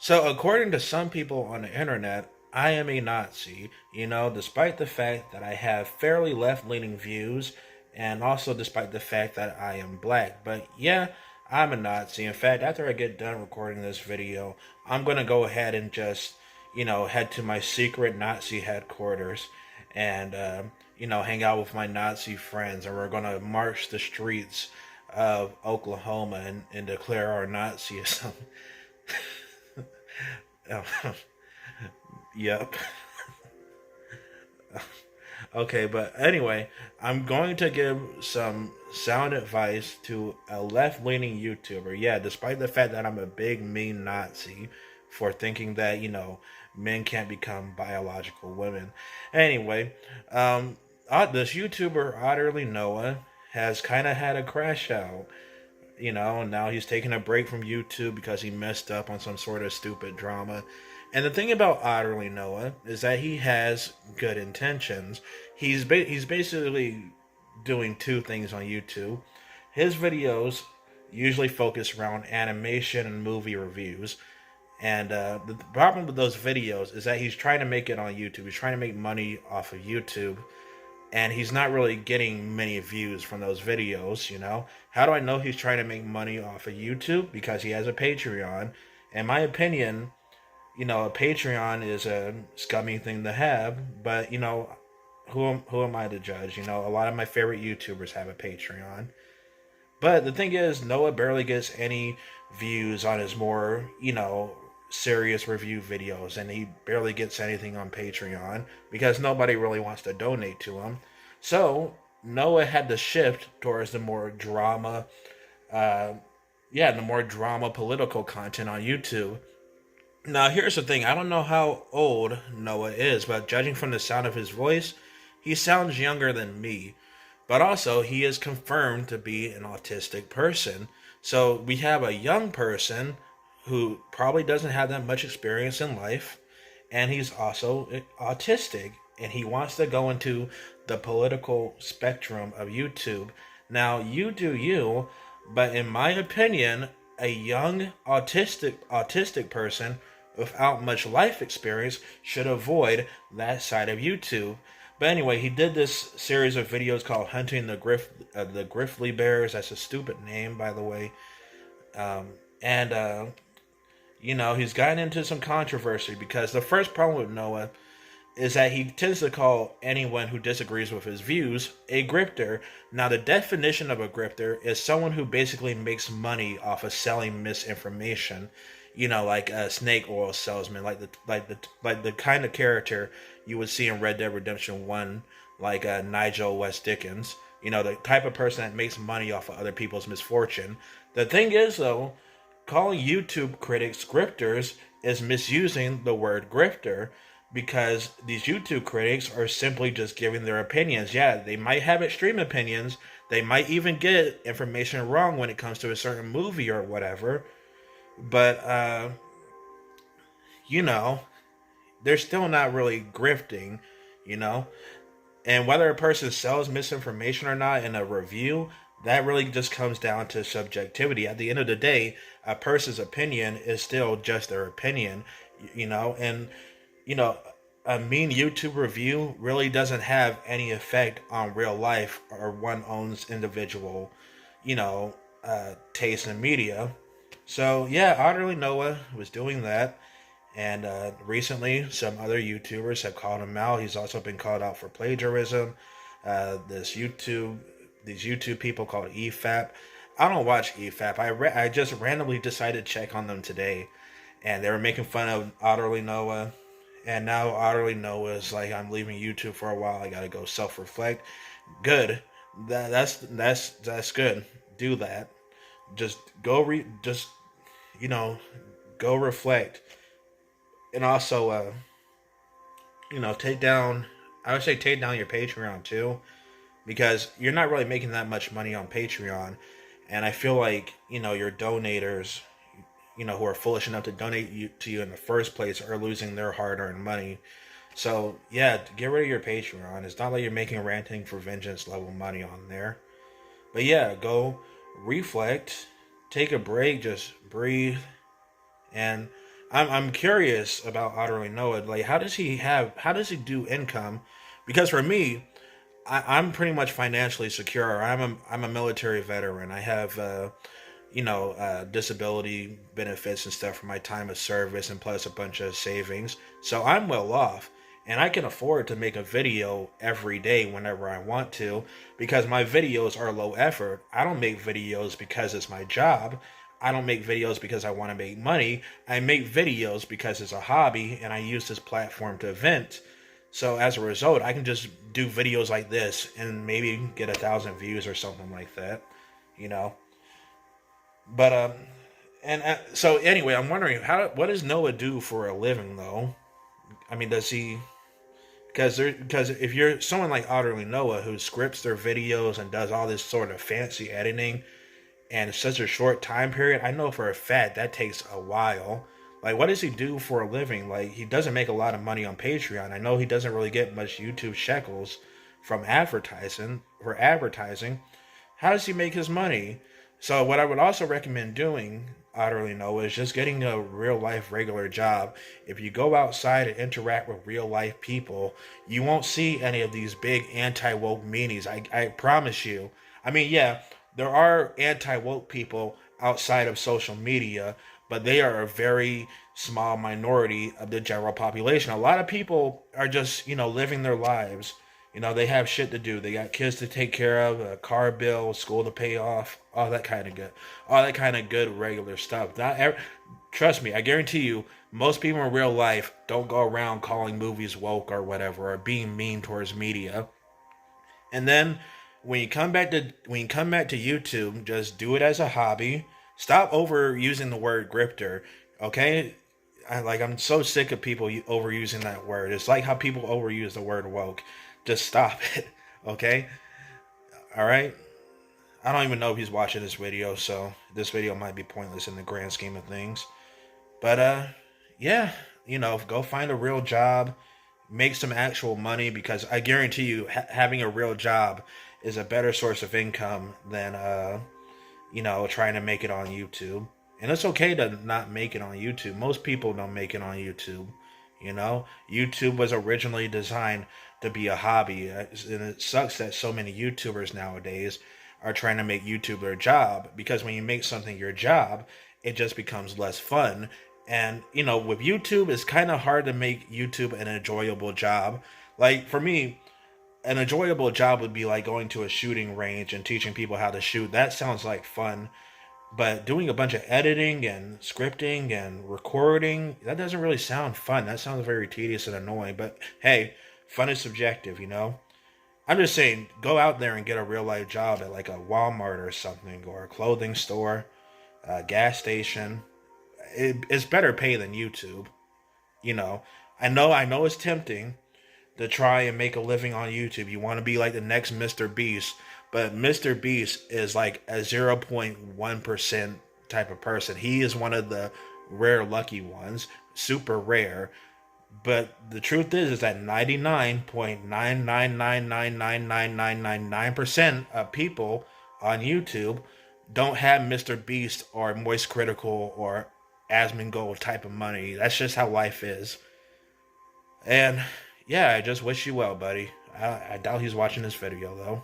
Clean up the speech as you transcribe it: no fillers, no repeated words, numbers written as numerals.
So, according to some people on the internet, I am a Nazi, despite the fact that I have fairly left leaning views, and also despite the fact that I am black. But yeah, I'm a Nazi. In fact, after I get done recording this video, I'm going to go ahead and just, head to my secret Nazi headquarters and, hang out with my Nazi friends, and we're going to march the streets of Oklahoma and declare our Nazism. Yep. Okay, but anyway, I'm going to give some sound advice to a left leaning YouTuber. Yeah, despite the fact that I'm a big mean Nazi for thinking that, men can't become biological women. Anyway, this YouTuber, Otterly Noah, has kind of had a crash out. And now he's taking a break from YouTube because he messed up on some sort of stupid drama. And the thing about Otterly Noah is that he has good intentions. He's basically doing two things on YouTube. His videos usually focus around animation and movie reviews. And the problem with those videos is that he's trying to make it on YouTube. He's trying to make money off of YouTube, and he's not really getting many views from those videos. How do I know he's trying to make money off of YouTube? Because he has a Patreon. In my opinion, a Patreon is a scummy thing to have, but who am I to judge? A lot of my favorite YouTubers have a Patreon. But the thing is, Noah barely gets any views on his more, serious review videos, and he barely gets anything on Patreon because nobody really wants to donate to him. So Noah had to shift towards the more drama, uh, the more drama political content on YouTube. Now, here's the thing. I don't know how old Noah is, but judging from the sound of his voice, he sounds younger than me. But also, he is confirmed to be an autistic person. So we have a young person who probably doesn't have that much experience in life, and he's also autistic, and he wants to go into the political spectrum of YouTube. Now, you do you, but in my opinion, a young autistic person without much life experience should avoid that side of YouTube. But anyway, he did this series of videos called "Hunting the Griffly Bears." That's a stupid name, by the way. And he's gotten into some controversy because the first problem with Noah is that he tends to call anyone who disagrees with his views a grifter. Now, the definition of a grifter is someone who basically makes money off of selling misinformation. Like a snake oil salesman, like the kind of character you would see in Red Dead Redemption 1, like Nigel West Dickens. The type of person that makes money off of other people's misfortune. The thing is, though, calling YouTube critics grifters is misusing the word grifter, because these YouTube critics are simply just giving their opinions. Yeah, they might have extreme opinions. They might even get information wrong when it comes to a certain movie or whatever. But, you know, they're still not really grifting, you know? And whether a person sells misinformation or not in a review, that really just comes down to subjectivity. At the end of the day, a person's opinion is still just their opinion, and, you know, a mean YouTube review really doesn't have any effect on real life or one owns individual, taste in media. So, yeah, Otterly Noah was doing that. And recently, some other YouTubers have called him out. He's also been called out for plagiarism. These YouTube people called EFAP. I don't watch EFAP. I just randomly decided to check on them today, and they were making fun of Otterly Noah. And now Otterly Noah is like, I'm leaving YouTube for a while. I gotta go self-reflect. Good. That's good. Do that. Just you know, go reflect, and also take down. I would say take down your Patreon too, because you're not really making that much money on Patreon, and I feel like your donators, who are foolish enough to to you in the first place, are losing their hard-earned money. So yeah, get rid of your Patreon. It's not like you're making ranting for vengeance level money on there. But yeah, go reflect, take a break, just breathe, and I'm curious about Otterly Noah. Like, how does he do income? Because for me, I'm pretty much financially secure. I'm a military veteran. I have disability benefits and stuff for my time of service, and plus a bunch of savings. So I'm well off, and I can afford to make a video every day whenever I want to, because my videos are low effort. I don't make videos because it's my job. I don't make videos because I want to make money. I make videos because it's a hobby, and I use this platform to vent. So as a result, I can just do videos like this and maybe get 1,000 views or something like that, you know. But and so anyway, I'm wondering what does Noah do for a living though? I mean, does he? Because if you're someone like Otterly Noah who scripts their videos and does all this sort of fancy editing and such a short time period, I know for a fact that takes a while. Like, what does he do for a living? Like, he doesn't make a lot of money on Patreon. I know he doesn't really get much YouTube shekels from advertising. How does he make his money? So what I would also recommend doing, utterly know, is just getting a real life regular job. If you go outside and interact with real life people, you won't see any of these big anti woke meanies. I promise you. I mean, yeah, there are anti woke people outside of social media, but they are a very small minority of the general population. A lot of people are just, living their lives. They have shit to do. They got kids to take care of, a car bill, school to pay off, all that kind of good regular stuff. Trust me, I guarantee you, most people in real life don't go around calling movies woke or whatever, or being mean towards media. And then when you come back to YouTube, just do it as a hobby. Stop overusing the word grifter, okay? I'm so sick of people overusing that word. It's like how people overuse the word woke. Just stop it, okay? All right. I don't even know if he's watching this video, so this video might be pointless in the grand scheme of things. But yeah, go find a real job, make some actual money, because I guarantee you, having a real job is a better source of income than trying to make it on YouTube. And it's okay to not make it on YouTube. Most people don't make it on YouTube. YouTube was originally designed to be a hobby, and it sucks that so many YouTubers nowadays are trying to make YouTube their job, because when you make something your job, it just becomes less fun. And with YouTube, it's kind of hard to make YouTube an enjoyable job. Like for me, an enjoyable job would be like going to a shooting range and teaching people how to shoot. That sounds like fun. But doing a bunch of editing and scripting and recording, that doesn't really sound fun. That sounds very tedious and annoying. But hey, fun is subjective. I'm just saying, go out there and get a real life job at like a Walmart or something, or a clothing store, a gas station. It's better pay than YouTube. You know, I know it's tempting to try and make a living on YouTube. You want to be like the next Mr. Beast, but Mr. Beast is like a 0.1% type of person. He is one of the rare lucky ones, super rare. But the truth is that 99.999999999% of people on YouTube don't have Mr. Beast or Moist Critical or Asmongold type of money. That's just how life is. And yeah, I just wish you well, buddy. I doubt he's watching this video though.